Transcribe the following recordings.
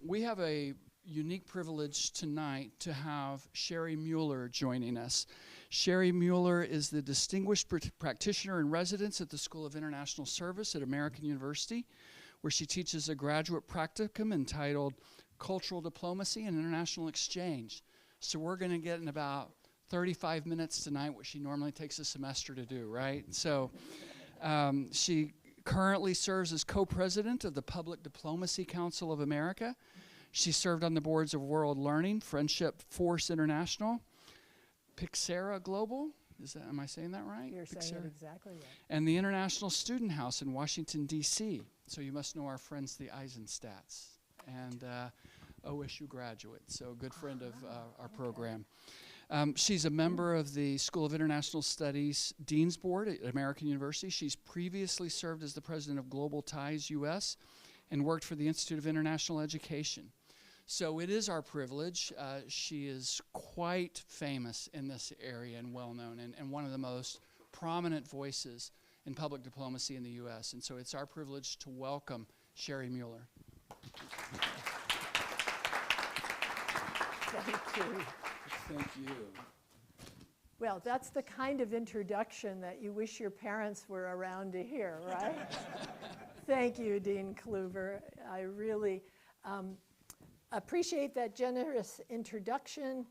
We have a unique privilege tonight to have Sherry Mueller joining us. Sherry Mueller is the Distinguished Practitioner in Residence at the School of International Service at American University, where she teaches a graduate practicum entitled Cultural Diplomacy and International Exchange. So we're going to get in about 35 minutes tonight, what she normally takes a semester to do, right? So she currently serves as co-president of the Public Diplomacy Council of America. She served on the boards of World Learning, Friendship Force International, Pixera Global, am I saying that right? You're saying it exactly right. And the International Student House in Washington, D.C. So you must know our friends, the Eisenstats, and OSU graduate, so a good friend of our program. She's a member of the School of International Studies Dean's Board at American University. She's previously served as the president of Global Ties U.S. and worked for the Institute of International Education. So it is our privilege. She is quite famous in this area and well-known, and one of the most prominent voices in public diplomacy in the U.S. And so it's our privilege to welcome Sherry Mueller. Thank you. Thank you. Well, that's the kind of introduction that you wish your parents were around to hear, right? Thank you, Dean Kluver. I really appreciate that generous introduction.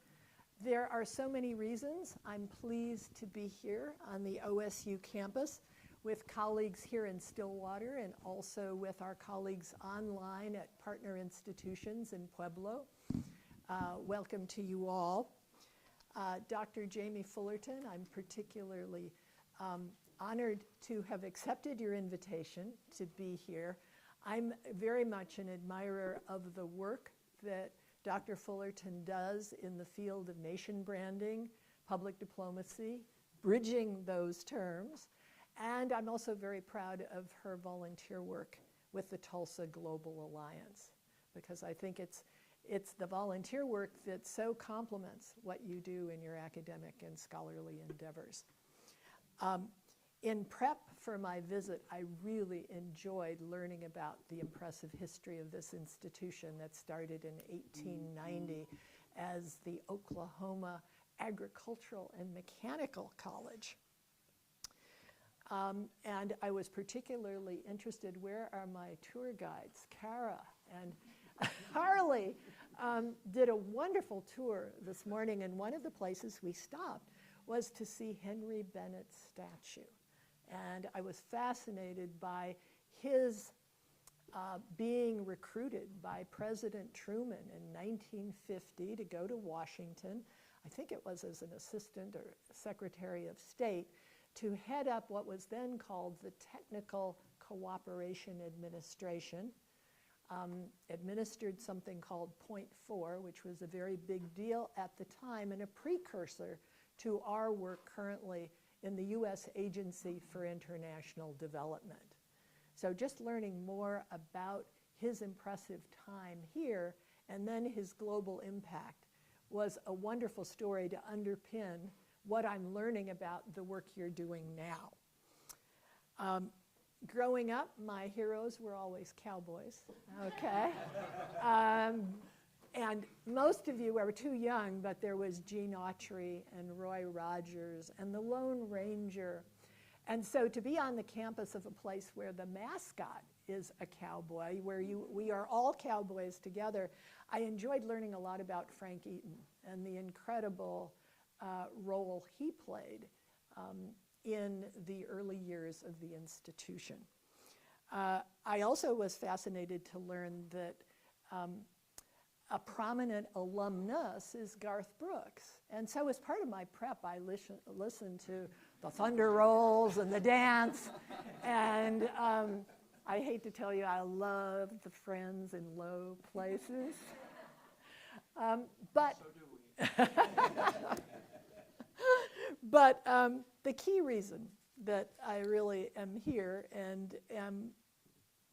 There are so many reasons I'm pleased to be here on the OSU campus with colleagues here in Stillwater and also with our colleagues online at partner institutions in Pueblo. Welcome to you all. Dr. Jamie Fullerton, I'm particularly honored to have accepted your invitation to be here. I'm very much an admirer of the work that Dr. Fullerton does in the field of nation branding, public diplomacy, bridging those terms, and I'm also very proud of her volunteer work with the Tulsa Global Alliance, because I think it's the volunteer work that so complements what you do in your academic and scholarly endeavors. In prep for my visit, I really enjoyed learning about the impressive history of this institution that started in 1890 as the Oklahoma Agricultural and Mechanical College. And I was particularly interested, where are my tour guides? Kara and Harley did a wonderful tour this morning, and one of the places we stopped was to see Henry Bennett's statue. And I was fascinated by his being recruited by President Truman in 1950 to go to Washington, I think it was as an assistant or secretary of state, to head up what was then called the Technical Cooperation Administration. Administered something called Point 4, which was a very big deal at the time and a precursor to our work currently in the U.S. Agency for International Development. So just learning more about his impressive time here and then his global impact was a wonderful story to underpin what I'm learning about the work you're doing now. Growing up, my heroes were always cowboys, okay? And most of you are too young, but there was Gene Autry and Roy Rogers and the Lone Ranger. And so to be on the campus of a place where the mascot is a cowboy, where we are all cowboys together, I enjoyed learning a lot about Frank Eaton and the incredible role he played in the early years of the institution. I also was fascinated to learn that a prominent alumnus is Garth Brooks. And so as part of my prep, I listened to the Thunder Rolls and the dance. And I hate to tell you, I love the Friends in Low Places. But So do we. But the key reason that I really am here and am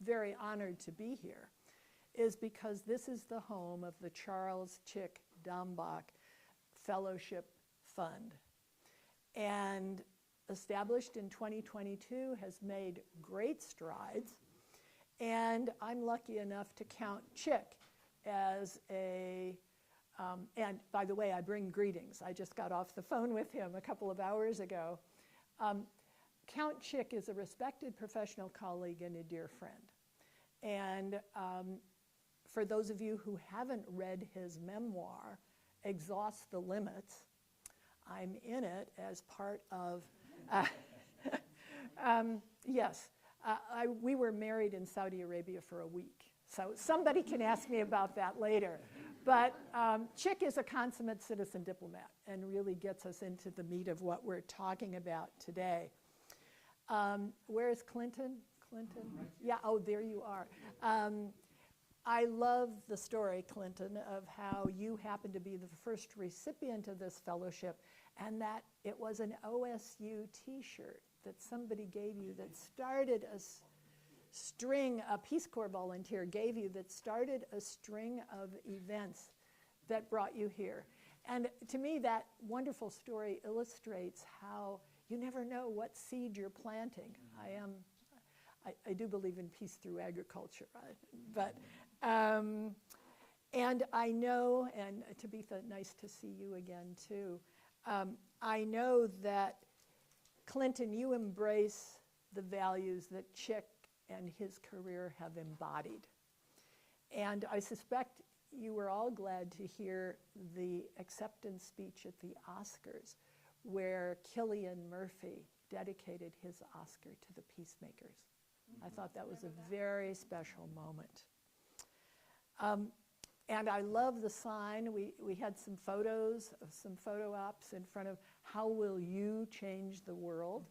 very honored to be here is because this is the home of the Charles Chick Dombach Fellowship Fund. And established in 2022 has made great strides And I'm lucky enough to count Chick as a, and by the way, I bring greetings. I just got off the phone with him a couple of hours ago. Count Chick is a respected professional colleague and a dear friend. And for those of you who haven't read his memoir, Exhaust the Limits, I'm in it as part of, yes, we were married in Saudi Arabia for a week. So somebody can ask me about that later. But Chick is a consummate citizen diplomat and really gets us into the meat of what we're talking about today. Where is Clinton? Clinton? Yeah, oh, there you are. I love the story, Clinton, of how you happened to be the first recipient of this fellowship, and that it was an OSU t-shirt that somebody gave you that started a string, a Peace Corps volunteer gave you that started a string of events that brought you here. And to me, that wonderful story illustrates how you never know what seed you're planting. I do believe in peace through agriculture, but and I know, and Tabitha, nice to see you again too. I know that Clinton, you embrace the values that Chick and his career have embodied. And I suspect you were all glad to hear the acceptance speech at the Oscars, where Cillian Murphy dedicated his Oscar to the peacemakers. I thought that was a very special moment. And I love the sign. We had some photos of some photo ops in front of How Will You Change the World?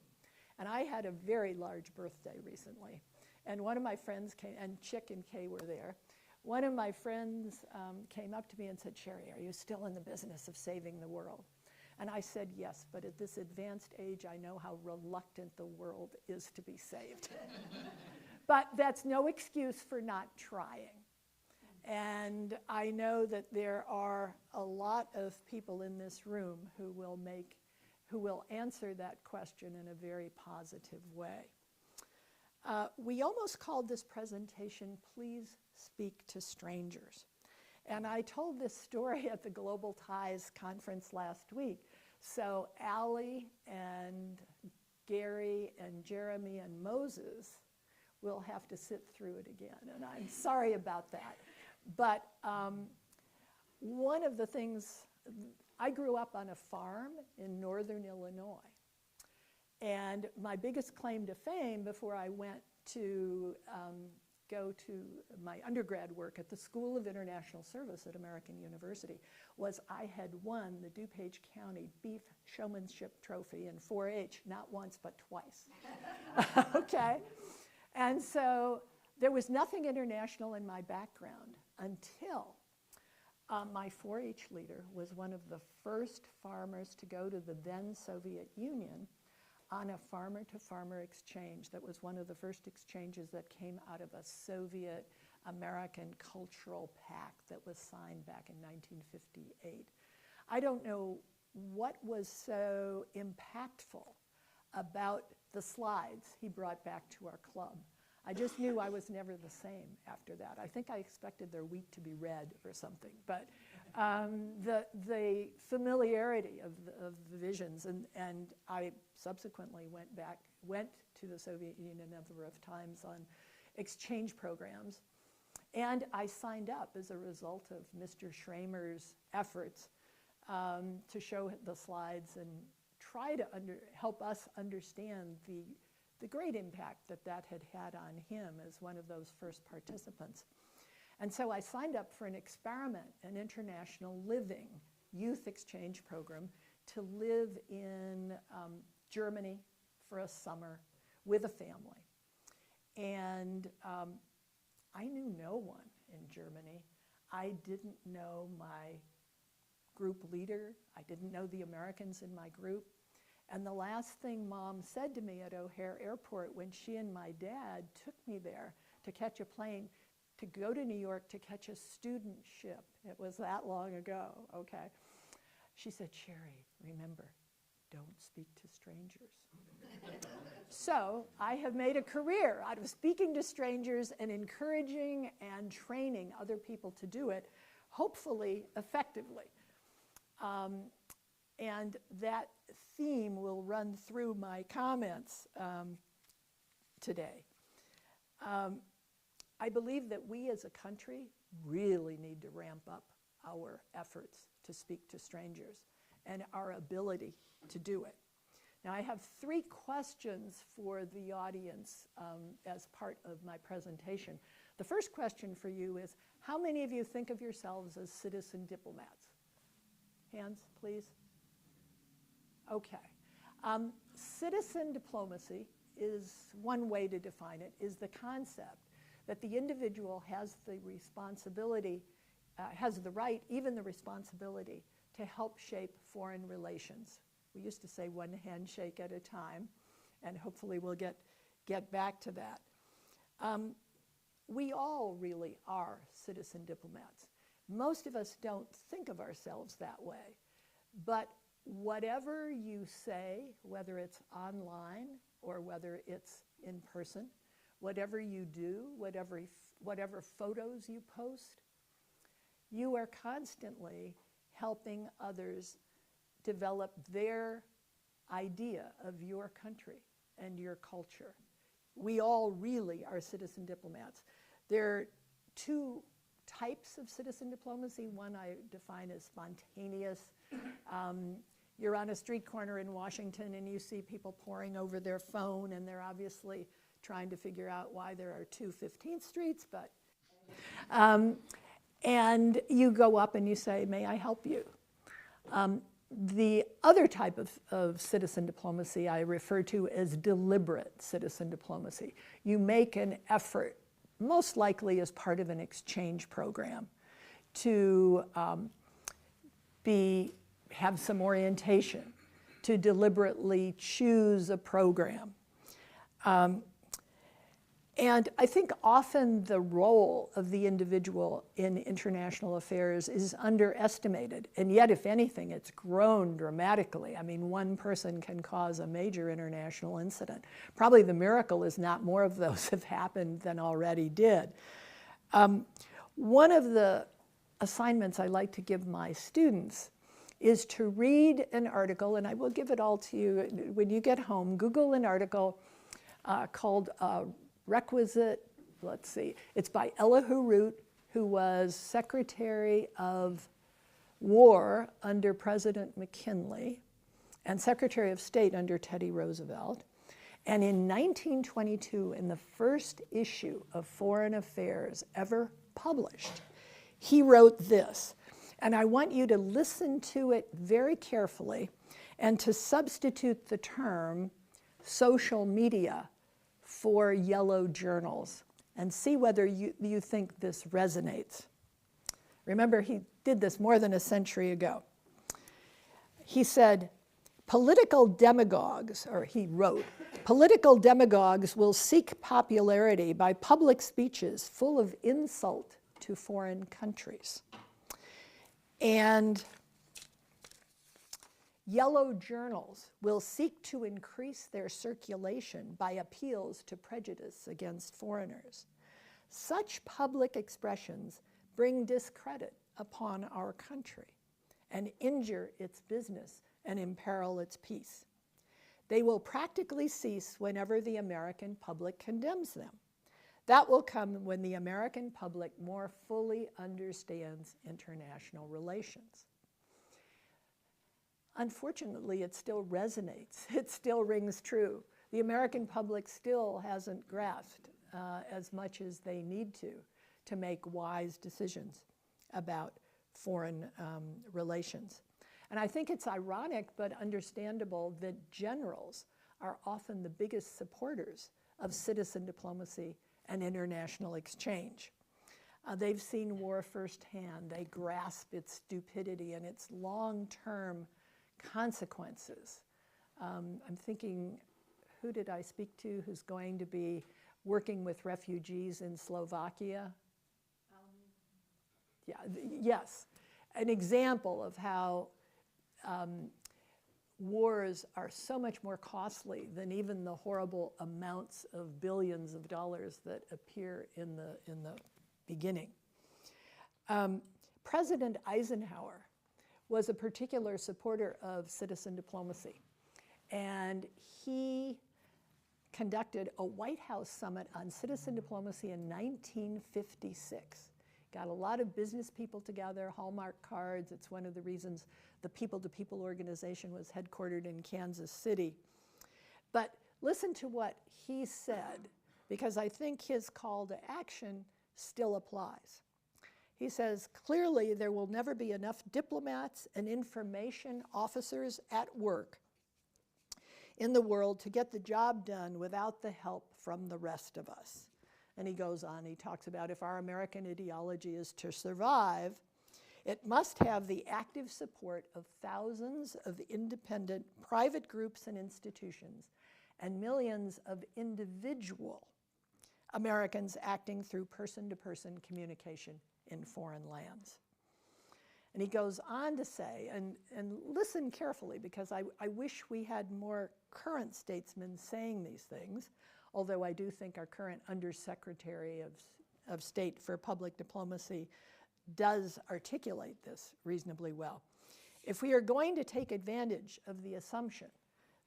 And I had a very large birthday recently. And one of my friends came, and Chick and Kay were there. One of my friends came up to me and said, Sherry, are you still in the business of saving the world? And I said, yes, but at this advanced age, I know how reluctant the world is to be saved. But that's no excuse for not trying. And I know that there are a lot of people in this room who will answer that question in a very positive way. We almost called this presentation, Please Speak to Strangers. And I told this story at the Global Ties conference last week. So Allie and Gary and Jeremy and Moses will have to sit through it again. And I'm sorry about that. But one of the things, I grew up on a farm in northern Illinois. And my biggest claim to fame before I went to go to my undergrad work at the School of International Service at American University was I had won the DuPage County Beef Showmanship Trophy in 4-H, not once but twice. Okay? And so there was nothing international in my background until my 4-H leader was one of the first farmers to go to the then Soviet Union on a farmer-to-farmer exchange. That was one of the first exchanges that came out of a Soviet-American cultural pact that was signed back in 1958. I don't know what was so impactful about the slides he brought back to our club. I just knew I was never the same after that. I think I expected their wheat to be red or something, but the familiarity of the visions, and I subsequently went to the Soviet Union a number of times on exchange programs, and I signed up as a result of Mr. Schramer's efforts to show the slides and try to help us understand the great impact that had had on him as one of those first participants. And so I signed up for an experiment, an international living youth exchange program to live in Germany for a summer with a family. And I knew no one in Germany. I didn't know my group leader. I didn't know the Americans in my group. And the last thing Mom said to me at O'Hare Airport when she and my dad took me there to catch a plane to go to New York to catch a student ship, it was that long ago, okay? She said, Sherry, remember, don't speak to strangers. So I have made a career out of speaking to strangers and encouraging and training other people to do it, hopefully effectively. And that theme will run through my comments today. I believe that we as a country really need to ramp up our efforts to speak to strangers and our ability to do it. Now, I have 3 questions for the audience as part of my presentation. The first question for you is, how many of you think of yourselves as citizen diplomats? Hands, please. Okay. Citizen diplomacy is one way to define it, is the concept that the individual has the responsibility, has the right, even the responsibility, to help shape foreign relations. We used to say one handshake at a time, and hopefully we'll get back to that. We all really are citizen diplomats. Most of us don't think of ourselves that way, but whatever you say, whether it's online or whether it's in person, whatever you do, whatever photos you post, you are constantly helping others develop their idea of your country and your culture. We all really are citizen diplomats. There are 2 types of citizen diplomacy. One I define as spontaneous. You're on a street corner in Washington and you see people poring over their phone, and they're obviously trying to figure out why there are 2 15th Streets, but and you go up and you say, may I help you? The other type of citizen diplomacy I refer to as deliberate citizen diplomacy. You make an effort, most likely as part of an exchange program, to have some orientation, to deliberately choose a program. And I think often the role of the individual in international affairs is underestimated. And yet, if anything, it's grown dramatically. I mean, one person can cause a major international incident. Probably the miracle is not more of those have happened than already did. One of the assignments I like to give my students is to read an article, and I will give it all to you when you get home. Google an article called Requisite, let's see, it's by Elihu Root, who was Secretary of War under President McKinley and Secretary of State under Teddy Roosevelt. And in 1922, in the first issue of Foreign Affairs ever published, he wrote this. And I want you to listen to it very carefully and to substitute the term social media for yellow journals and see whether you think this resonates. Remember, he did this more than a century ago. He said, political demagogues, or he wrote, political demagogues will seek popularity by public speeches full of insult to foreign countries. And yellow journals will seek to increase their circulation by appeals to prejudice against foreigners. Such public expressions bring discredit upon our country and injure its business and imperil its peace. They will practically cease whenever the American public condemns them. That will come when the American public more fully understands international relations. Unfortunately, it still resonates. It still rings true. The American public still hasn't grasped as much as they need to make wise decisions about foreign relations. And I think it's ironic but understandable that generals are often the biggest supporters of citizen diplomacy and international exchange. They've seen war firsthand. They grasp its stupidity and its long-term consequences. I'm thinking, who did I speak to who's going to be working with refugees in Slovakia? Yeah, yes, an example of how wars are so much more costly than even the horrible amounts of billions of dollars that appear in the beginning. President Eisenhower was a particular supporter of citizen diplomacy, and he conducted a White House summit on citizen diplomacy in 1956. Got a lot of business people together, Hallmark cards. It's one of the reasons the People to People organization was headquartered in Kansas City. But listen to what he said, because I think his call to action still applies. He says, clearly there will never be enough diplomats and information officers at work in the world to get the job done without the help from the rest of us. And he goes on, he talks about if our American ideology is to survive, it must have the active support of thousands of independent private groups and institutions and millions of individual Americans acting through person-to-person communication in foreign lands. And he goes on to say, and listen carefully, because I wish we had more current statesmen saying these things, although I do think our current Undersecretary of State for Public Diplomacy does articulate this reasonably well. If we are going to take advantage of the assumption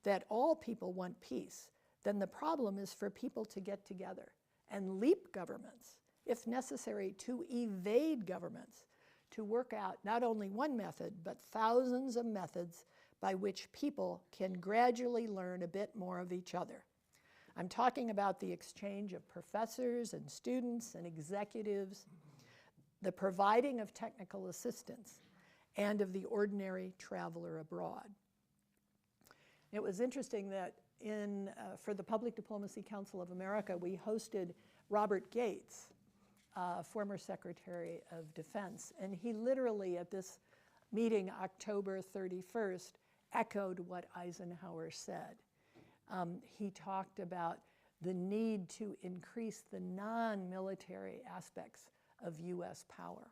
that all people want peace, then the problem is for people to get together and leap governments, if necessary, to evade governments, to work out not only one method, but thousands of methods by which people can gradually learn a bit more of each other. I'm talking about the exchange of professors and students and executives, the providing of technical assistance, and of the ordinary traveler abroad. It was interesting that for the Public Diplomacy Council of America, we hosted Robert Gates, former Secretary of Defense, and he literally at this meeting, October 31st, echoed what Eisenhower said. He talked about the need to increase the non-military aspects of US power.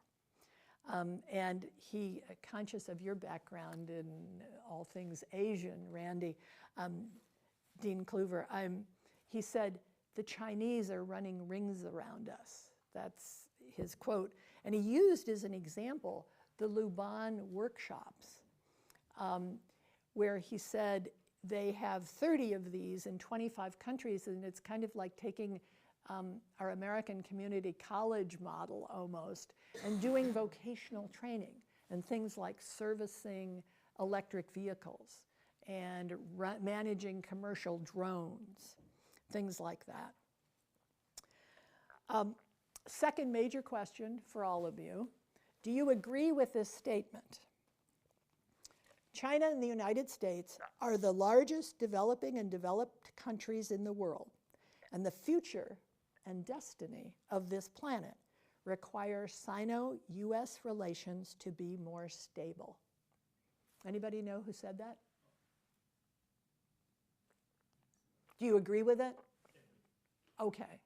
And he, conscious of your background in all things Asian, Randy, Dean Kluver, he said, the Chinese are running rings around us. That's his quote. And he used as an example the Luban workshops, where he said they have 30 of these in 25 countries, and it's kind of like taking our American community college model almost and doing vocational training and things like servicing electric vehicles and managing commercial drones, things like that. Second major question for all of you. Do you agree with this statement? China and the United States are the largest developing and developed countries in the world, and the future and destiny of this planet require Sino-US relations to be more stable. Anybody know who said that? Do you agree with it? Okay.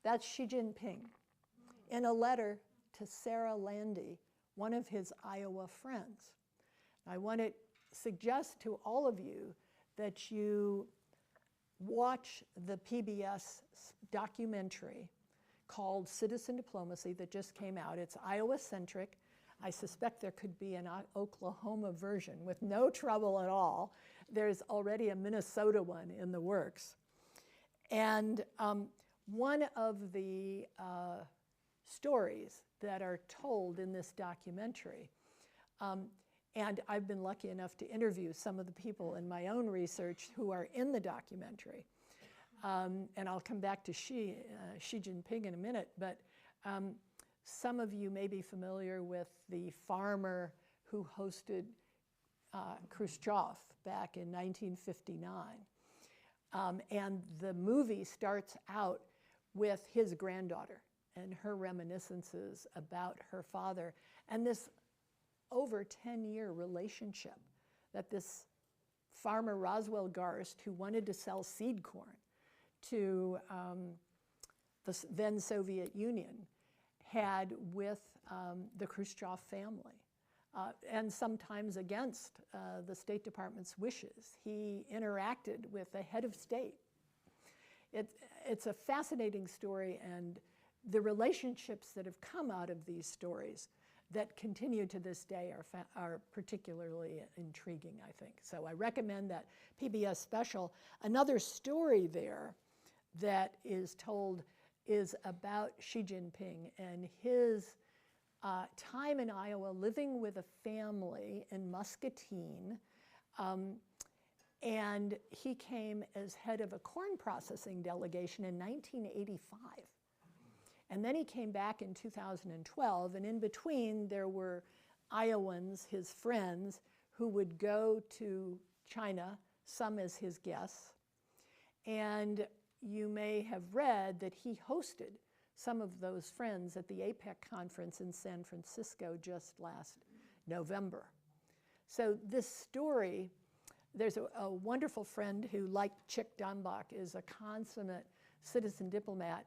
That's Xi Jinping in a letter to Sarah Landy, one of his Iowa friends. I want to suggest to all of you that you watch the PBS documentary called Citizen Diplomacy that just came out. It's Iowa-centric. I suspect there could be an Oklahoma version with no trouble at all. There's already a Minnesota one in the works. And one of the stories that are told in this documentary, and I've been lucky enough to interview some of the people in my own research who are in the documentary. And I'll come back to Xi Jinping in a minute, but some of you may be familiar with the farmer who hosted Khrushchev back in 1959. And the movie starts out with his granddaughter and her reminiscences about her father and this over 10-year relationship that this farmer Roswell Garst, who wanted to sell seed corn to the then Soviet Union, had with the Khrushchev family. and sometimes against the State Department's wishes. He interacted with the head of state. It's a fascinating story, and the relationships that have come out of these stories that continue to this day are particularly intriguing, I think. So I recommend that PBS special. Another story there that is told is about Xi Jinping and his time in Iowa living with a family in Muscatine. And he came as head of a corn processing delegation in 1985. And then he came back in 2012, and in between there were Iowans, his friends, who would go to China, some as his guests. And you may have read that he hosted some of those friends at the APEC conference in San Francisco just last November. So this story, there's a wonderful friend who, like Chick Dunbach, is a consummate citizen diplomat,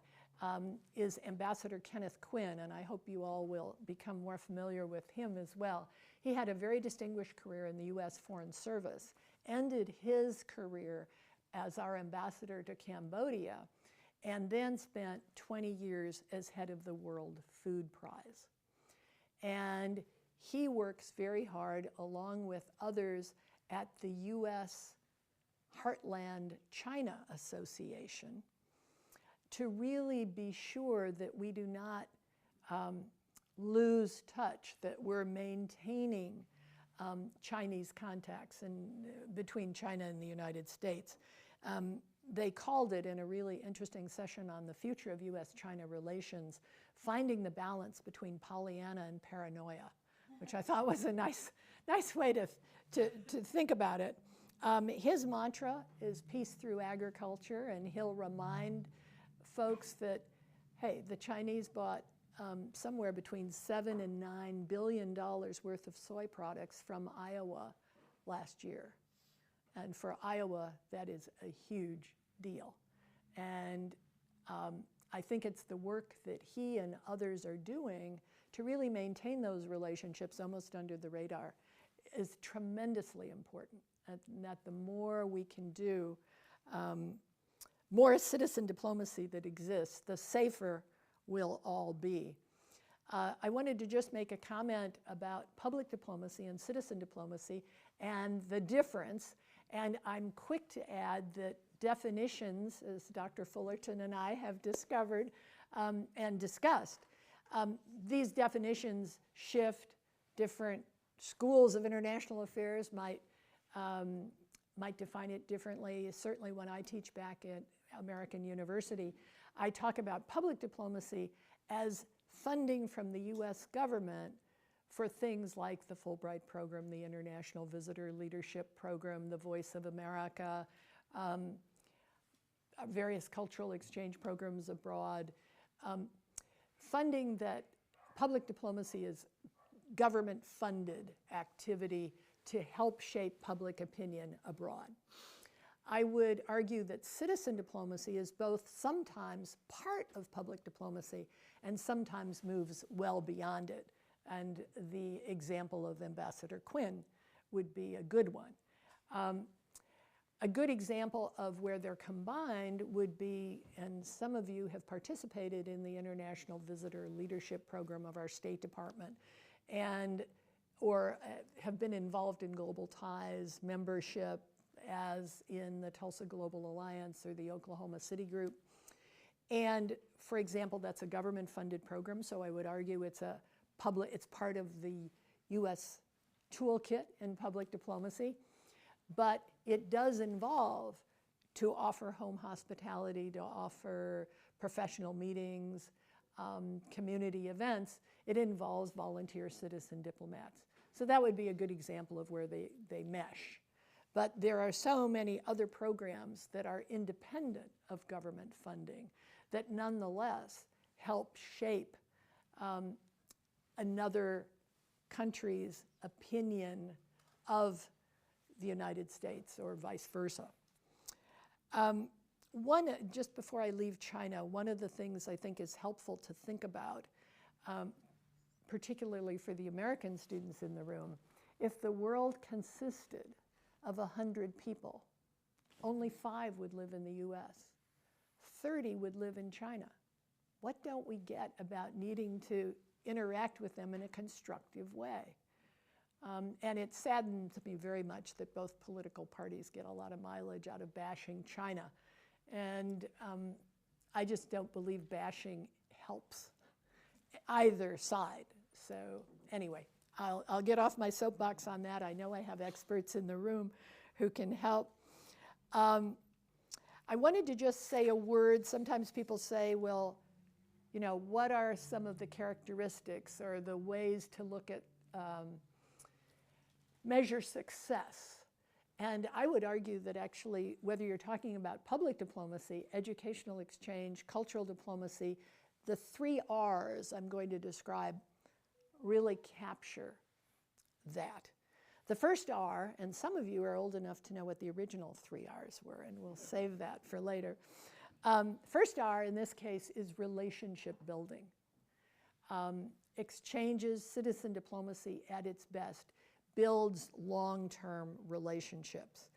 is Ambassador Kenneth Quinn, and I hope you all will become more familiar with him as well. He had a very distinguished career in the U.S. Foreign Service, ended his career as our ambassador to Cambodia, and then spent 20 years as head of the World Food Prize. And he works very hard, along with others, at the U.S. Heartland China Association, to really be sure that we do not lose touch, that we're maintaining Chinese contacts between China and the United States. They called it, in a really interesting session on the future of U.S.-China relations, finding the balance between Pollyanna and paranoia, which I thought was a nice way to think about it. His mantra is peace through agriculture, and he'll remind folks that, hey, the Chinese bought somewhere between $7 and $9 billion worth of soy products from Iowa last year. And for Iowa, that is a huge deal. And I think it's the work that he and others are doing to really maintain those relationships almost under the radar is tremendously important. And that the more we can do, more citizen diplomacy that exists, the safer we'll all be. I wanted to just make a comment about public diplomacy and citizen diplomacy and the difference. And I'm quick to add that definitions, as Dr. Fullerton and I have discovered and discussed, these definitions shift. Different schools of international affairs might define it differently. Certainly when I teach back at American University, I talk about public diplomacy as funding from the US government for things like the Fulbright program, the International Visitor Leadership Program, the Voice of America, various cultural exchange programs abroad. Funding that public diplomacy is government-funded activity to help shape public opinion abroad. I would argue that citizen diplomacy is both sometimes part of public diplomacy and sometimes moves well beyond it. And the example of Ambassador Quinn would be a good one. A good example of where they're combined would be, and some of you have participated in the International Visitor Leadership Program of our State Department, or have been involved in Global Ties membership, as in the Tulsa Global Alliance or the Oklahoma City Group. And for example, that's a government-funded program, so I would argue it's part of the US toolkit in public diplomacy. But it does involve to offer home hospitality, to offer professional meetings, community events. It involves volunteer citizen diplomats. So that would be a good example of where they mesh. But there are so many other programs that are independent of government funding that nonetheless help shape another country's opinion of the United States or vice versa. Just before I leave China, one of the things I think is helpful to think about, particularly for the American students in the room, if the world consisted of 100 people, only 5 would live in the US, 30 would live in China. What don't we get about needing to interact with them in a constructive way? And it saddens me very much that both political parties get a lot of mileage out of bashing China. And I just don't believe bashing helps either side. So anyway, I'll get off my soapbox on that. I know I have experts in the room who can help. I wanted to just say a word. Sometimes people say, well, you know, what are some of the characteristics or the ways to look at measure success? And I would argue that actually, whether you're talking about public diplomacy, educational exchange, cultural diplomacy, the 3 R's I'm going to describe really capture that. The first R, and some of you are old enough to know what the original 3 R's were, and we'll save that for later. First R in this case is relationship building. Exchanges, citizen diplomacy at its best, builds long-term relationships.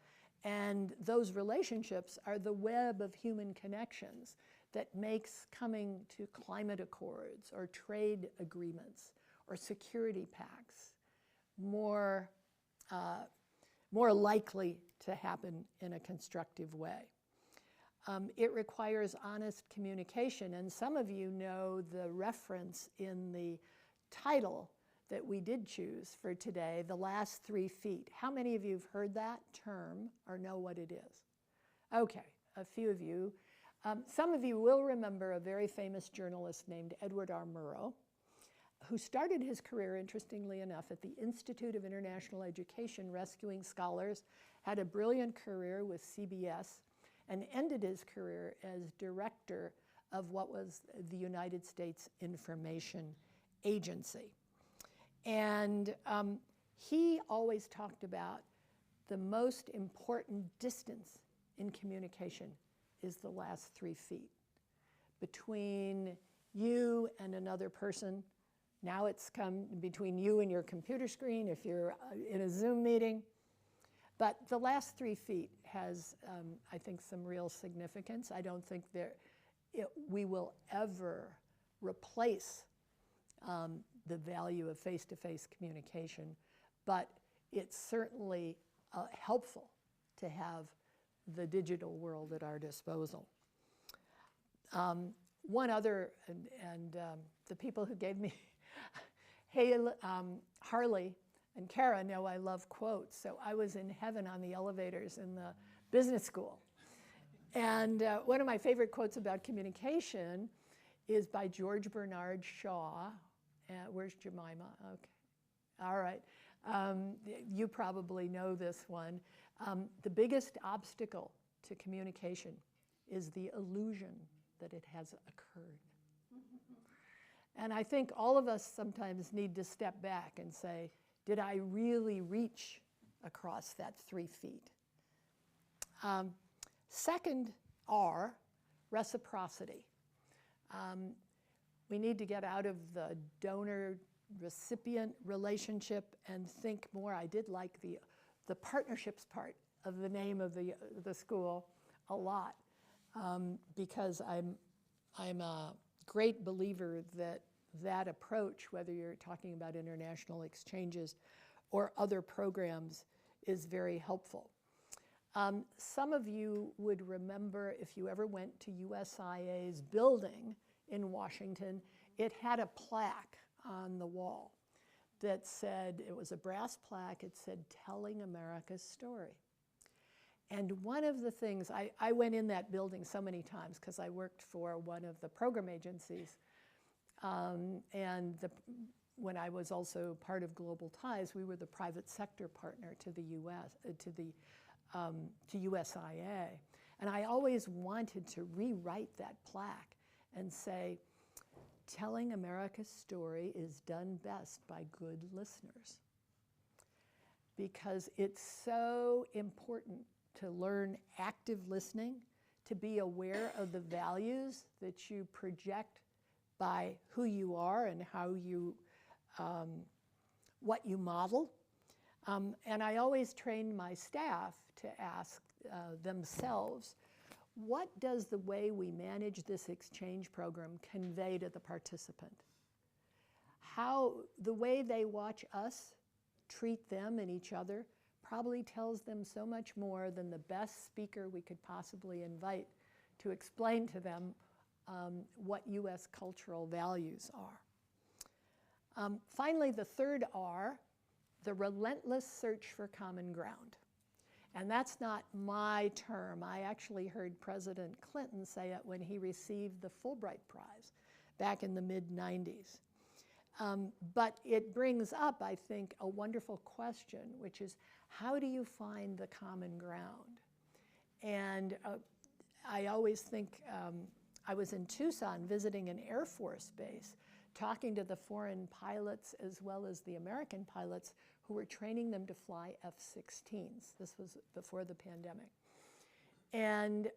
And those relationships are the web of human connections that makes coming to climate accords or trade agreements or security pacts more likely to happen in a constructive way. It requires honest communication, and some of you know the reference in the title that we did choose for today, the last 3 feet. How many of you have heard that term or know what it is? Okay, a few of you. Some of you will remember a very famous journalist named Edward R. Murrow, who started his career, interestingly enough, at the Institute of International Education, rescuing scholars, had a brilliant career with CBS, and ended his career as director of what was the United States Information Agency. And he always talked about the most important distance in communication is the last 3 feet. Between you and another person, now it's come between you and your computer screen if you're in a Zoom meeting. But the last 3 feet has, I think, some real significance. I don't think we will ever replace the value of face-to-face communication, but it's certainly helpful to have the digital world at our disposal. One other, and the people who gave me, Harley and Kara know I love quotes, so I was in heaven on the elevators in the business school. And one of my favorite quotes about communication is by George Bernard Shaw. Where's Jemima? Okay. All right. You probably know this one. The biggest obstacle to communication is the illusion that it has occurred. And I think all of us sometimes need to step back and say, did I really reach across that 3 feet? Second R, reciprocity. We need to get out of the donor-recipient relationship and think more. I did like the partnerships part of the name of the school a lot, because I'm a great believer that approach, whether you're talking about international exchanges or other programs, is very helpful. Some of you would remember, if you ever went to USIA's building in Washington, it had a plaque on the wall that said, it was a brass plaque, it said, "Telling America's Story." And one of the things, I went in that building so many times because I worked for one of the program agencies, when I was also part of Global Ties, we were the private sector partner to the U.S., to USIA. And I always wanted to rewrite that plaque and say, telling America's story is done best by good listeners. Because it's so important to learn active listening, to be aware of the values that you project by who you are and how you what you model. And I always trained my staff to ask themselves, what does the way we manage this exchange program convey to the participant? How the way they watch us treat them and each other probably tells them so much more than the best speaker we could possibly invite to explain to them what U.S. cultural values are. Finally, the third R, the relentless search for common ground. And that's not my term. I actually heard President Clinton say it when he received the Fulbright Prize back in the mid-90s. But it brings up, I think, a wonderful question, which is, how do you find the common ground? And I always think, I was in Tucson visiting an Air Force base, talking to the foreign pilots as well as the American pilots who were training them to fly F-16s. This was before the pandemic. And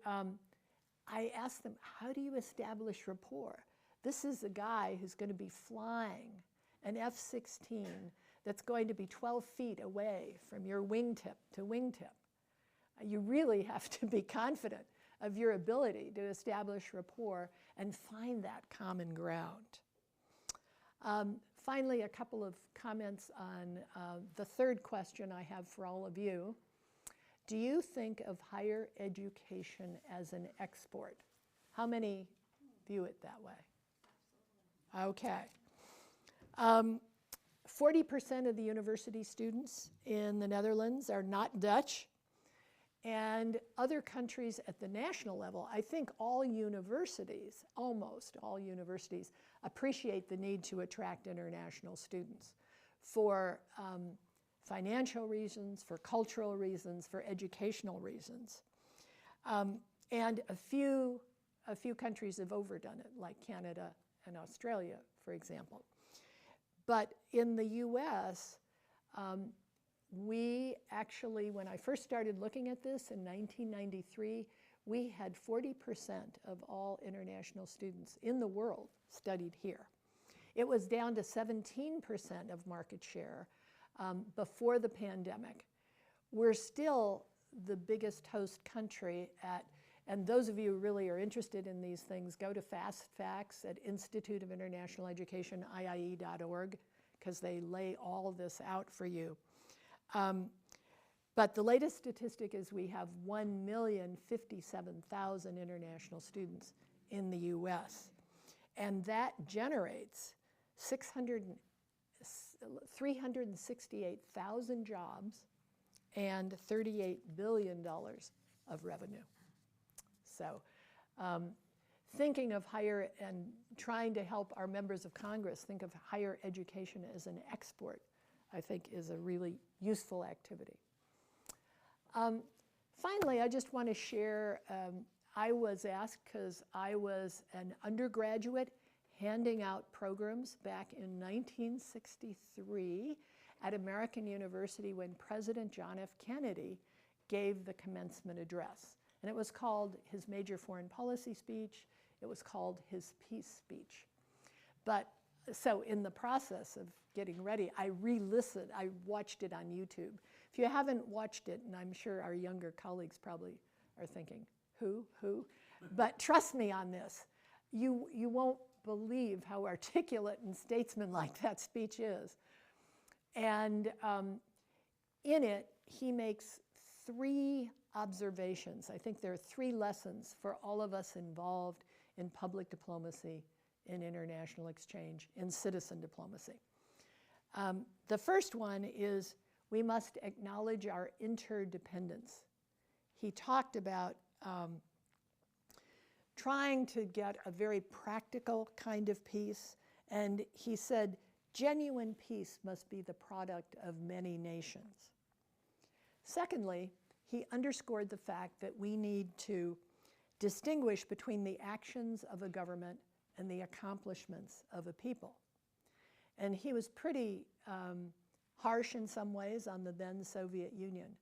I asked them, how do you establish rapport? This is a guy who's going to be flying an F-16 that's going to be 12 feet away from your wingtip to wingtip. You really have to be confident of your ability to establish rapport and find that common ground. Finally, a couple of comments on the third question I have for all of you. Do you think of higher education as an export? How many view it that way? Okay. 40% of the university students in the Netherlands are not Dutch. And other countries at the national level, I think all universities, almost all universities, appreciate the need to attract international students for financial reasons, for cultural reasons, for educational reasons. And a few countries have overdone it, like Canada and Australia, for example. But in the US, we actually, when I first started looking at this in 1993, we had 40% of all international students in the world studied here. It was down to 17% of market share before the pandemic. We're still the biggest host country at, and those of you who really are interested in these things, go to Fast Facts at Institute of International Education, IIE.org, because they lay all of this out for you. But the latest statistic is we have 1,057,000 international students in the US. And that generates 368,000 jobs and $38 billion of revenue. So thinking of higher and trying to help our members of Congress think of higher education as an export, I think is a really useful activity. Finally, I just want to share, I was asked, because I was an undergraduate handing out programs back in 1963 at American University when President John F. Kennedy gave the commencement address. And it was called his major foreign policy speech. It was called his peace speech. But so in the process of getting ready, I re-listened, I watched it on YouTube. If you haven't watched it, and I'm sure our younger colleagues probably are thinking, who? But trust me on this, you won't believe how articulate and statesmanlike that speech is. And in it, he makes 3 observations. I think there are 3 lessons for all of us involved in public diplomacy, in international exchange, in citizen diplomacy. The first one is we must acknowledge our interdependence. He talked about trying to get a very practical kind of peace, and he said, genuine peace must be the product of many nations. Secondly, he underscored the fact that we need to distinguish between the actions of a government and the accomplishments of a people. And he was pretty harsh in some ways on the then Soviet Union.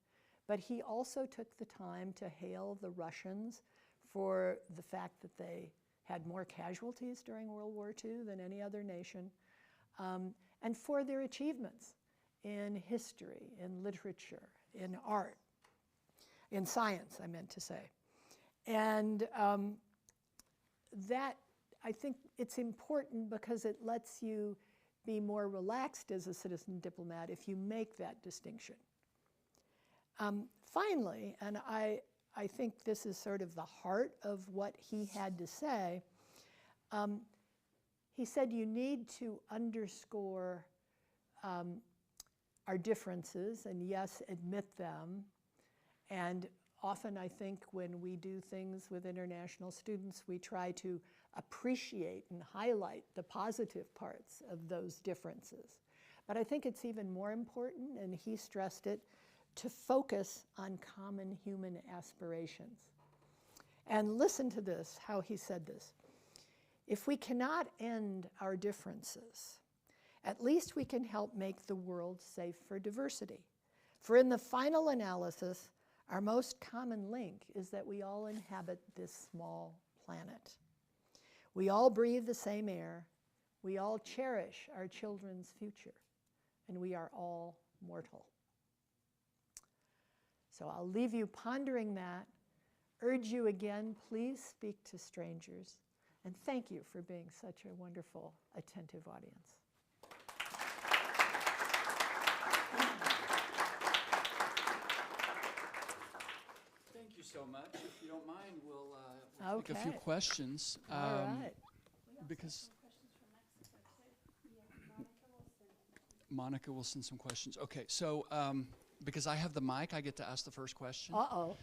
But he also took the time to hail the Russians for the fact that they had more casualties during World War II than any other nation. and for their achievements in history, in literature, in art, in science, I meant to say. And that, I think it's important because it lets you be more relaxed as a citizen diplomat if you make that distinction. Finally, and I think this is sort of the heart of what he had to say, he said you need to underscore our differences and yes, admit them. And often I think when we do things with international students, we try to appreciate and highlight the positive parts of those differences. But I think it's even more important, and he stressed it, to focus on common human aspirations. And listen to this, how he said this. If we cannot end our differences, at least we can help make the world safe for diversity. For in the final analysis, our most common link is that we all inhabit this small planet. We all breathe the same air. We all cherish our children's future. And we are all mortal. So I'll leave you pondering that. Urge you again, please speak to strangers. And thank you for being such a wonderful, attentive audience. Thank you so much. If you don't mind, we'll take a few Okay. questions. All right. Because Monica will send some questions. Okay, so because I have the mic, I get to ask the first question. Uh-oh.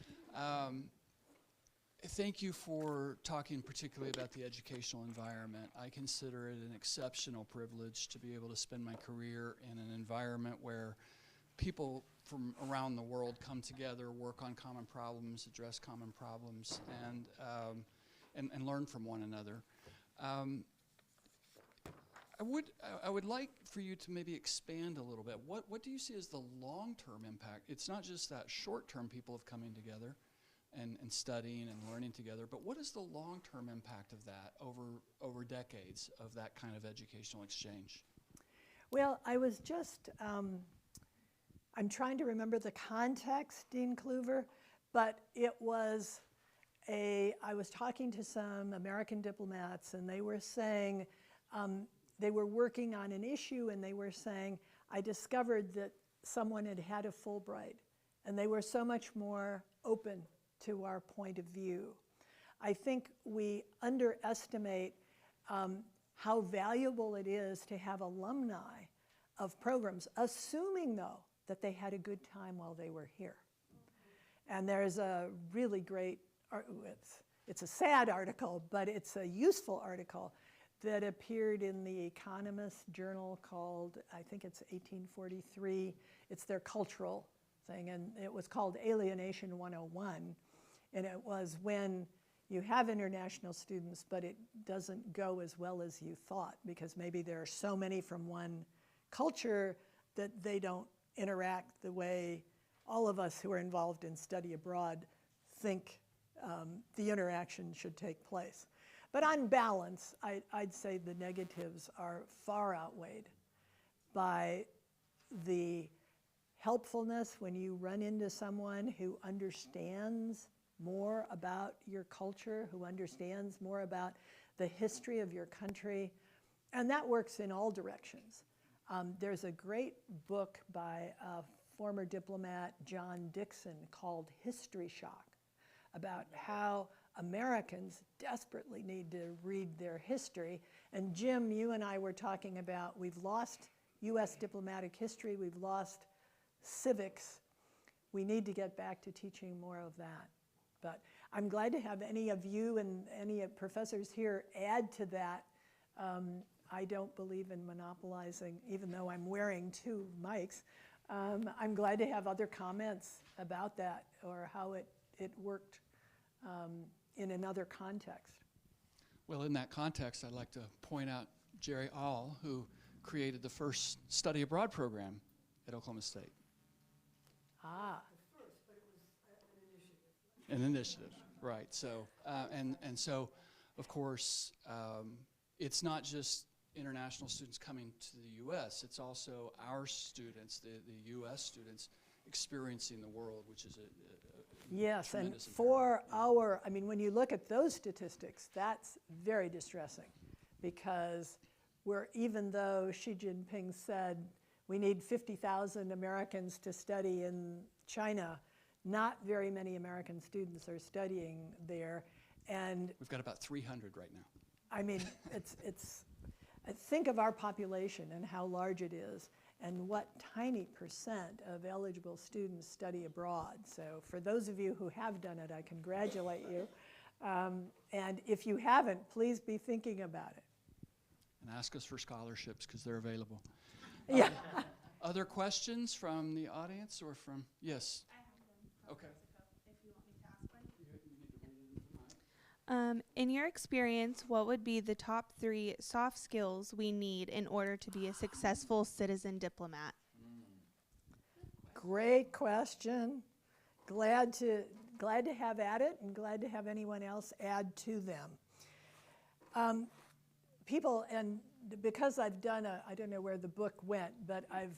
Thank you for talking particularly about the educational environment. I consider it an exceptional privilege to be able to spend my career in an environment where people from around the world come together, work on common problems, address common problems, and learn from one another. I would like for you to maybe expand a little bit. What do you see as the long-term impact? It's not just that short-term people of coming together and studying and learning together, but what is the long-term impact of that over decades of that kind of educational exchange? Well, I was just, I'm trying to remember the context, Dean Kluver, but it was I was talking to some American diplomats, and they were saying, they were working on an issue, and they were saying, I discovered that someone had had a Fulbright, and they were so much more open to our point of view. I think we underestimate how valuable it is to have alumni of programs, assuming, though, that they had a good time while they were here. And there's a really great, it's a sad article, but it's a useful article that appeared in the Economist journal called, I think it's 1843, it's their cultural thing, and it was called Alienation 101. And it was when you have international students, but it doesn't go as well as you thought, because maybe there are so many from one culture that they don't interact the way all of us who are involved in study abroad think the interaction should take place. But on balance, I'd say the negatives are far outweighed by the helpfulness when you run into someone who understands more about your culture, who understands more about the history of your country. And that works in all directions. There's a great book by a former diplomat, John Dixon, called History Shock, about how Americans desperately need to read their history. And Jim, you and I were talking about we've lost US diplomatic history, we've lost civics. We need to get back to teaching more of that. But I'm glad to have any of you and any professors here add to that. I don't believe in monopolizing, even though I'm wearing two mics. I'm glad to have other comments about that or how it worked in another context. Well, in that context, I'd like to point out Jerry All, who created the first study abroad program at Oklahoma State. Ah. An initiative, right. So, and so, of course, it's not just international students coming to the U.S. It's also our students, the U.S. students, experiencing the world, which is a yes, and tremendous for our, I mean, when you look at those statistics, that's very distressing, because even though Xi Jinping said we need 50,000 Americans to study in China, not very many American students are studying there, and we've got about 300 right now. I mean, think of our population and how large it is, and what tiny percent of eligible students study abroad. So for those of you who have done it, I congratulate you. And if you haven't, please be thinking about it. And ask us for scholarships, because they're available. Yeah. Other questions from the audience or from, yes? I have them. Okay. If you want me to ask one. In your experience, what would be the top 3 soft skills we need in order to be a successful citizen diplomat? Great question. Glad to have at it, and glad to have anyone else add to them. People, and because I've done I don't know where the book went, but I've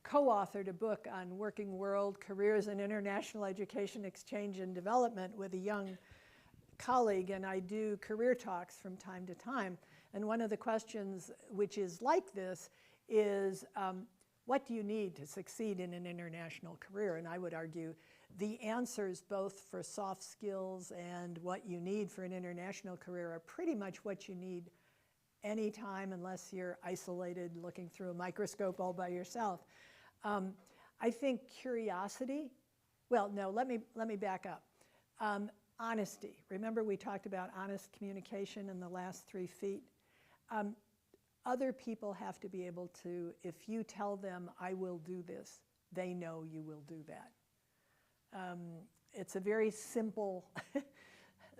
co-authored a book on working world careers in international education, exchange, and development with a young colleague, and I do career talks from time to time. And one of the questions, which is like this, is what do you need to succeed in an international career? And I would argue the answers both for soft skills and what you need for an international career are pretty much what you need anytime, unless you're isolated looking through a microscope all by yourself. I think curiosity, well, no, let me back up. Honesty. Remember we talked about honest communication in the last 3 feet? Other people have to be able to, if you tell them, I will do this, they know you will do that. It's a very simple,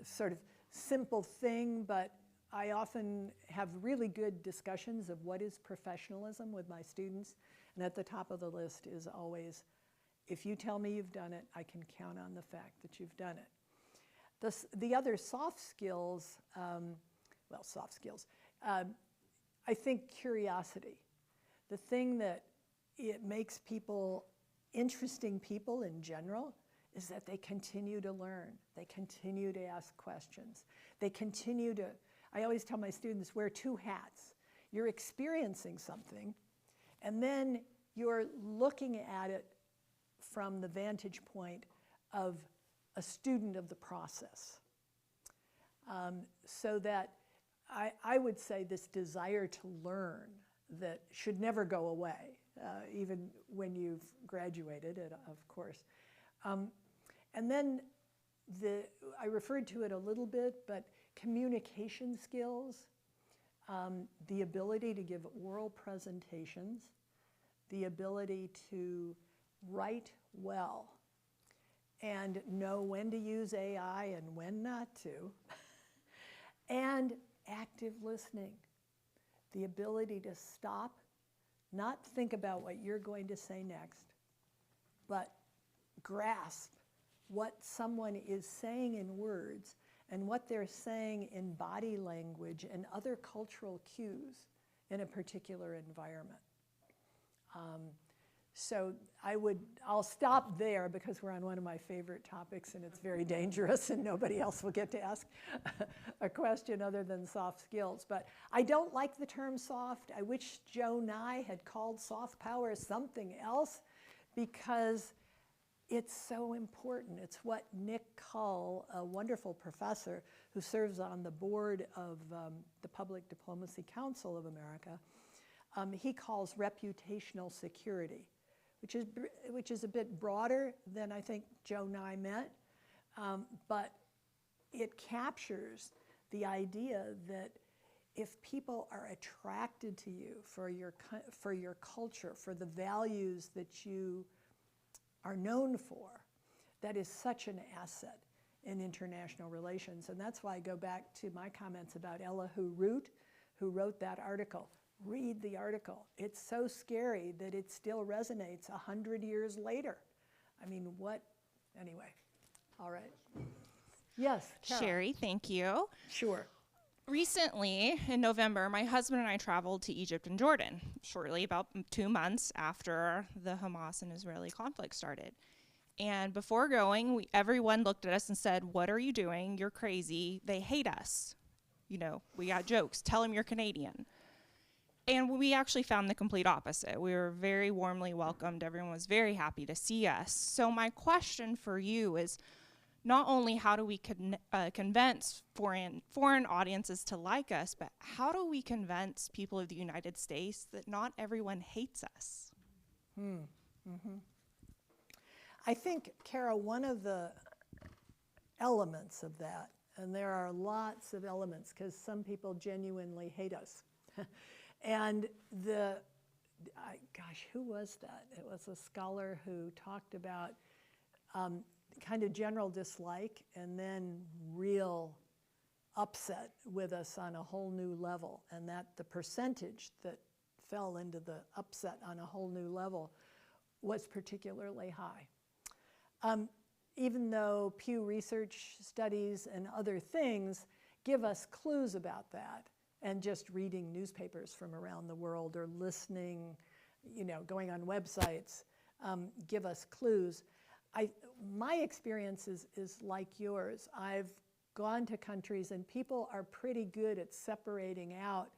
sort of simple thing, but I often have really good discussions of what is professionalism with my students, and at the top of the list is always, if you tell me you've done it, I can count on the fact that you've done it. The other soft skills, I think curiosity. The thing that it makes people interesting people in general is that they continue to learn. They continue to ask questions. They continue to, I always tell my students, wear 2 hats. You're experiencing something, and then you're looking at it from the vantage point of a student of the process. So that I would say this desire to learn that should never go away, even when you've graduated, of course. And then I referred to it a little bit, but communication skills, the ability to give oral presentations, the ability to write well, and know when to use AI and when not to, and active listening, the ability to stop, not think about what you're going to say next, but grasp what someone is saying in words and what they're saying in body language and other cultural cues in a particular environment. So I'll stop there because we're on one of my favorite topics and it's very dangerous and nobody else will get to ask a question other than soft skills. But I don't like the term soft. I wish Joe Nye had called soft power something else because it's so important. It's what Nick Cull, a wonderful professor who serves on the board of the Public Diplomacy Council of America, he calls reputational security, which is a bit broader than I think Joe Nye meant, but it captures the idea that if people are attracted to you for your culture, for the values that you are known for, that is such an asset in international relations. And that's why I go back to my comments about Elihu Root, who wrote that article. Read the article. It's so scary that it still resonates 100 years later. I mean, anyway, all right. Yes, Carol. Sherry, thank you. Sure. recently, in November, my husband and I traveled to Egypt and Jordan, shortly about 2 months after the Hamas and Israeli conflict started. And before going, everyone looked at us and said, "What are you doing? You're crazy. They hate us. You know, we got jokes. Tell them you're Canadian." And we actually found the complete opposite. We were very warmly welcomed. Everyone was very happy to see us. So my question for you is, not only how do we convince foreign audiences to like us, but how do we convince people of the United States that not everyone hates us? I think, Kara, one of the elements of that, and there are lots of elements because some people genuinely hate us. And gosh, who was that? It was a scholar who talked about kind of general dislike and then real upset with us on a whole new level, and that the percentage that fell into the upset on a whole new level was particularly high. Even though Pew Research studies and other things give us clues about that, and just reading newspapers from around the world or listening, going on websites, give us clues. My experience is like yours. I've gone to countries and people are pretty good at separating out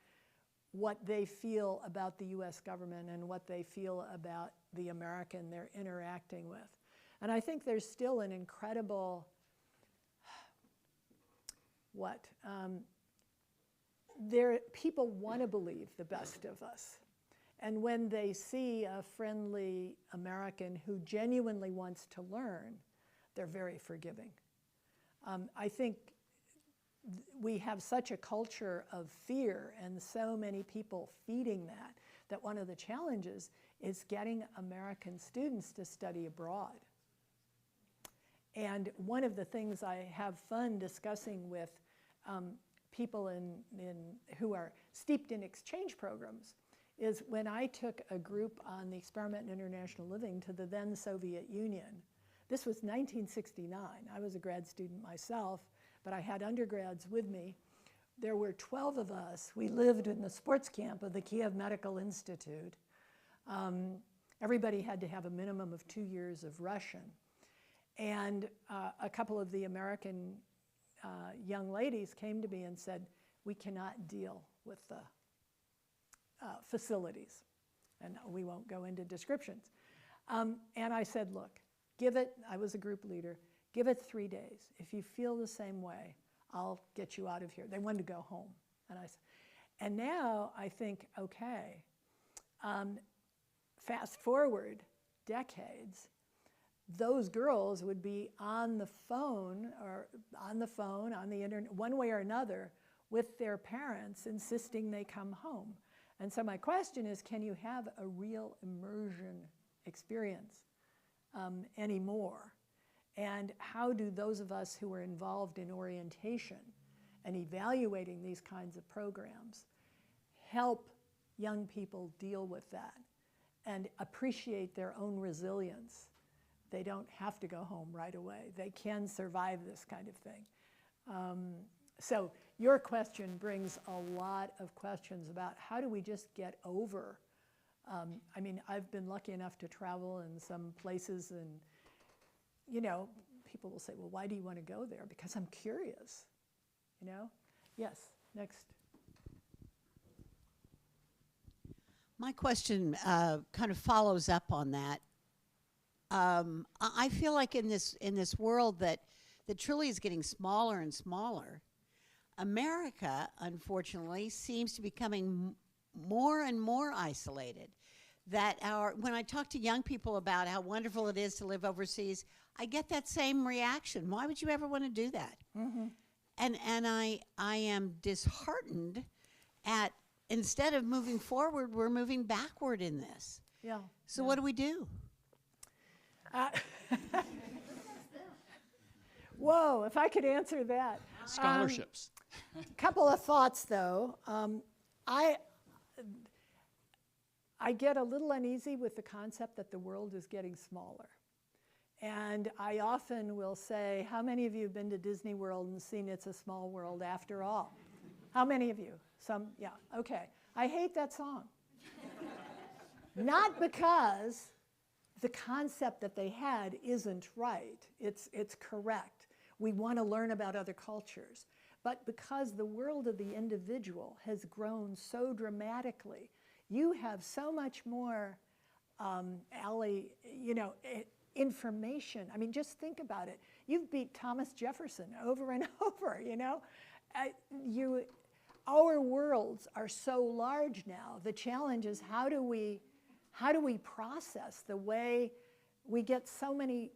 what they feel about the US government and what they feel about the American they're interacting with. And I think there's still an incredible, people want to believe the best of us. And when they see a friendly American who genuinely wants to learn, they're very forgiving. I think we have such a culture of fear and so many people feeding that one of the challenges is getting American students to study abroad. And one of the things I have fun discussing with people who are steeped in exchange programs is when I took a group on the Experiment in International Living to the then Soviet Union. This was 1969. I was a grad student myself, but I had undergrads with me. There were 12 of us. We lived in the sports camp of the Kiev Medical Institute. Everybody had to have a minimum of 2 years of Russian. And a couple of the American young ladies came to me and said, "We cannot deal with the facilities." And we won't go into descriptions. And I said, "Look, I was a group leader, give it 3 days. If you feel the same way, I'll get you out of here." They wanted to go home. And now I think, okay, fast forward decades, those girls would be on the phone, on the internet, one way or another, with their parents insisting they come home. And so my question is, can you have a real immersion experience anymore? And how do those of us who are involved in orientation and evaluating these kinds of programs help young people deal with that and appreciate their own resilience? They don't have to go home right away. They can survive this kind of thing. So your question brings a lot of questions about how do we just get over. I mean, I've been lucky enough to travel in some places and, people will say, "Well, why do you want to go there?" Because I'm curious, Yes, next. My question kind of follows up on that. I feel like in this world that truly is getting smaller and smaller, America, unfortunately, seems to be becoming more and more isolated. When I talk to young people about how wonderful it is to live overseas, I get that same reaction. Why would you ever want to do that? Mm-hmm. And I am disheartened at, instead of moving forward, we're moving backward in this. Yeah. So what do we do? Whoa, if I could answer that. Scholarships. Couple of thoughts, though. I get a little uneasy with the concept that the world is getting smaller. And I often will say, how many of you have been to Disney World and seen It's a Small World after all? How many of you? Some, yeah, okay. I hate that song. Not because the concept that they had isn't right. It's correct. We want to learn about other cultures. But because the world of the individual has grown so dramatically, you have so much more, information. I mean, just think about it. You've beat Thomas Jefferson over and over, you know? Our worlds are so large now. The challenge is how do we process the way we get so many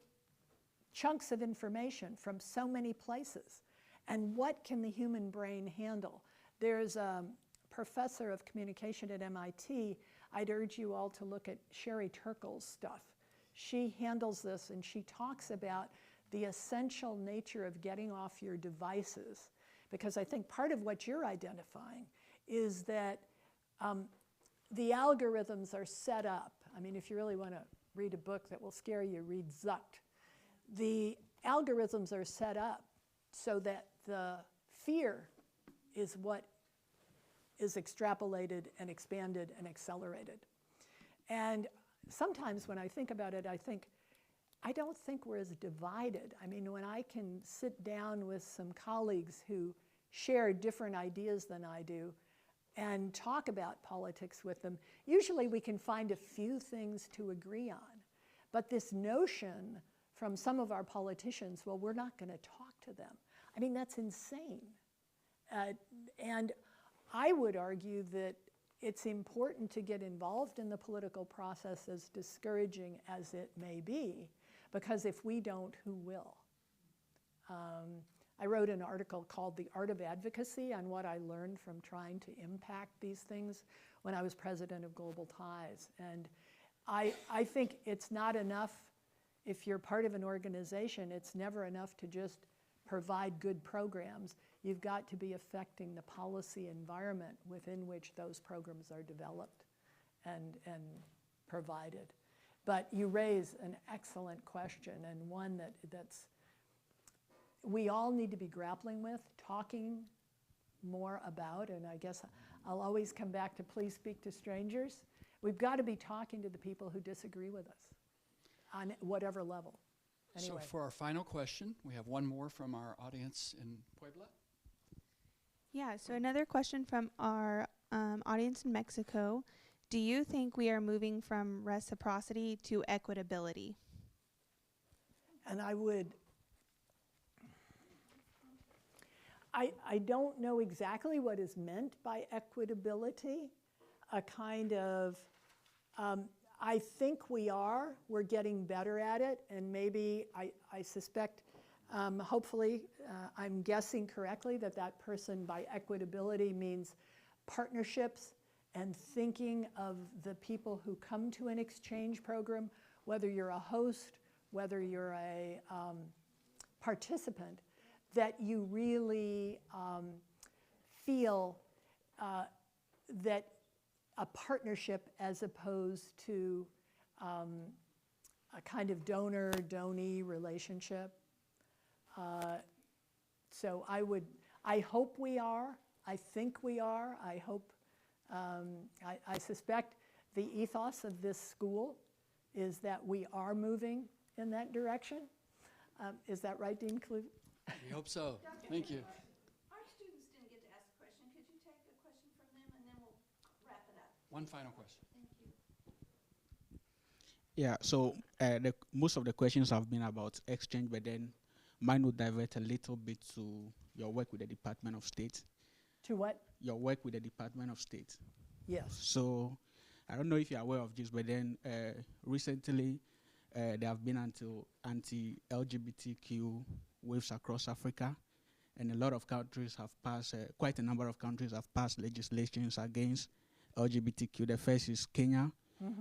chunks of information from so many places? And what can the human brain handle? There's a professor of communication at MIT. I'd urge you all to look at Sherry Turkle's stuff. She handles this and she talks about the essential nature of getting off your devices. Because I think part of what you're identifying is that the algorithms are set up. I mean, if you really want to read a book that will scare you, read Zucked. The algorithms are set up so that the fear is what is extrapolated and expanded and accelerated. And sometimes when I think about it, I don't think we're as divided. I mean, when I can sit down with some colleagues who share different ideas than I do and talk about politics with them, usually we can find a few things to agree on. But this notion from some of our politicians, well, we're not going to talk to them. I mean, that's insane. And I would argue that it's important to get involved in the political process, as discouraging as it may be, because if we don't, who will? I wrote an article called The Art of Advocacy on what I learned from trying to impact these things when I was president of Global Ties. And I think it's not enough, if you're part of an organization, it's never enough to just provide good programs. You've got to be affecting the policy environment within which those programs are developed and provided. But you raise an excellent question, and one that's we all need to be grappling with, talking more about, and I guess I'll always come back to please speak to strangers. We've got to be talking to the people who disagree with us on whatever level. Anyway. So for our final question, we have one more from our audience in Puebla. Yeah, so another question from our audience in Mexico. Do you think we are moving from reciprocity to equitability? And I don't know exactly what is meant by equitability, a kind of, I think we're getting better at it, and maybe I suspect, hopefully, I'm guessing correctly that person by equitability means partnerships and thinking of the people who come to an exchange program, whether you're a host, whether you're a participant, that you really feel that a partnership as opposed to a kind of donor-donee relationship. So I hope we are. I think we are. I hope, I suspect the ethos of this school is that we are moving in that direction. Is that right, Dean Kluge? We hope so. Thank you. Our students didn't get to ask a question. Could you take a question from them, and then we'll wrap it up? One final question. Thank you. Yeah, so most of the questions have been about exchange, but then mine would divert a little bit to your work with the Department of State. To what? Your work with the Department of State. Yes. So I don't know if you're aware of this, but then recently there have been anti-LGBTQ waves across Africa, and a lot of countries have passed, quite a number of countries have passed legislations against LGBTQ. The first is Kenya,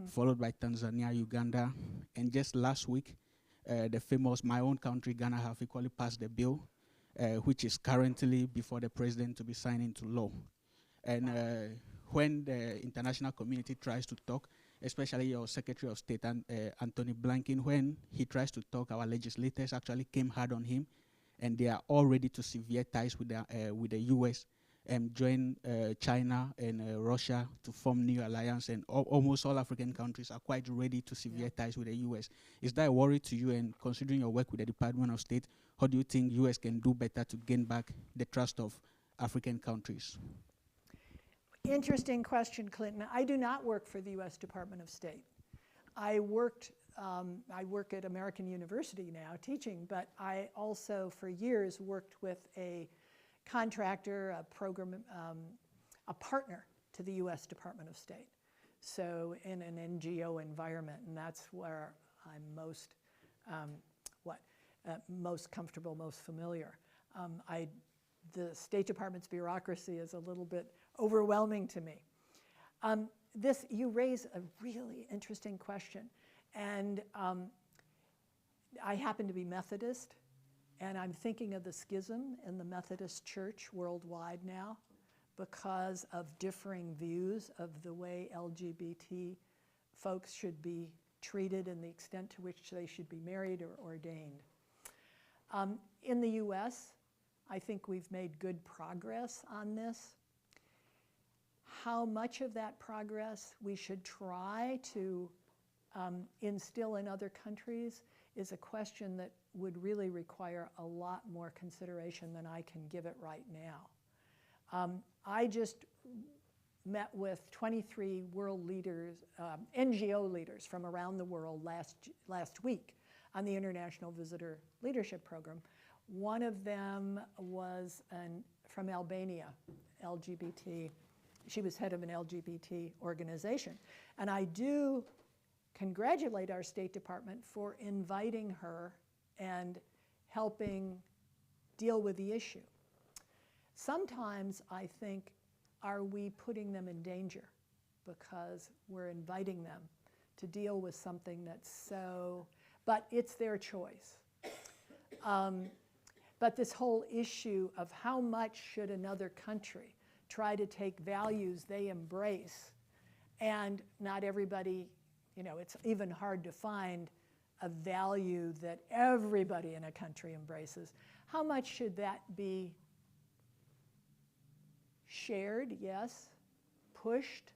followed by Tanzania, Uganda, and just last week, the famous, my own country, Ghana, have equally passed the bill, which is currently before the president to be signed into law. And when the international community tries to talk, especially your Secretary of State, Anthony Blinken, when he tries to talk, our legislators actually came hard on him, and they are all ready to sever ties with the U.S. join China and Russia to form new alliance, and almost all African countries are quite ready to sever ties with the U.S. Is that a worry to you? And considering your work with the Department of State, how do you think U.S. can do better to gain back the trust of African countries? Interesting question, Clinton. I do not work for the U.S. Department of State. I work at American University now teaching, but I also for years worked with a contractor, a program, a partner to the U.S. Department of State. So in an NGO environment, and that's where I'm most, most comfortable, most familiar. The State Department's bureaucracy is a little bit overwhelming to me. You raise a really interesting question. And I happen to be Methodist, and I'm thinking of the schism in the Methodist Church worldwide now because of differing views of the way LGBT folks should be treated and the extent to which they should be married or ordained. In the US, I think we've made good progress on this. How much of that progress we should try to instill in other countries is a question that would really require a lot more consideration than I can give it right now. I just met with 23 world leaders, NGO leaders from around the world last week on the International Visitor Leadership Program. One of them was from Albania, LGBT. She was head of an LGBT organization. And I do congratulate our State Department for inviting her and helping deal with the issue. Sometimes I think, are we putting them in danger because we're inviting them to deal with something that's so, but it's their choice. But this whole issue of how much should another country try to take values they embrace, and not everybody, it's even hard to find a value that everybody in a country embraces. How much should that be shared? Yes. Pushed?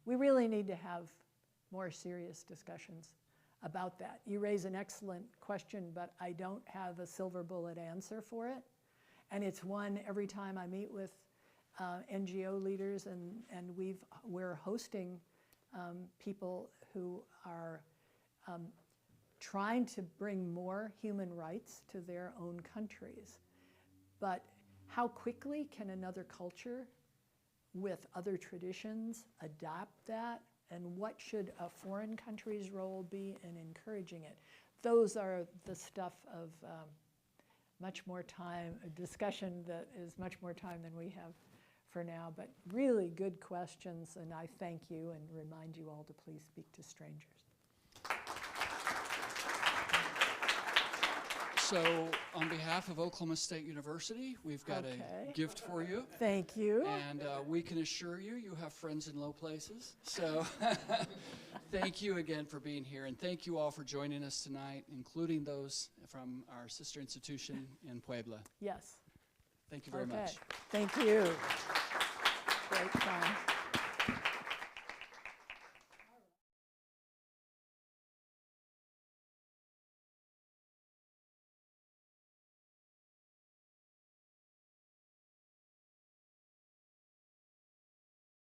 We really need to have more serious discussions about that. You raise an excellent question, but I don't have a silver bullet answer for it. And it's one every time I meet with NGO leaders, and we're hosting people who are trying to bring more human rights to their own countries. But how quickly can another culture with other traditions adopt that? And what should a foreign country's role be in encouraging it? Those are the stuff of much more time, a discussion that is much more time than we have for now. But really good questions, and I thank you and remind you all to please speak to strangers. So on behalf of Oklahoma State University, we've got a gift for you. Thank you. And we can assure you, you have friends in low places. So thank you again for being here. And thank you all for joining us tonight, including those from our sister institution in Puebla. Yes. Thank you very much. Thank you. Great time.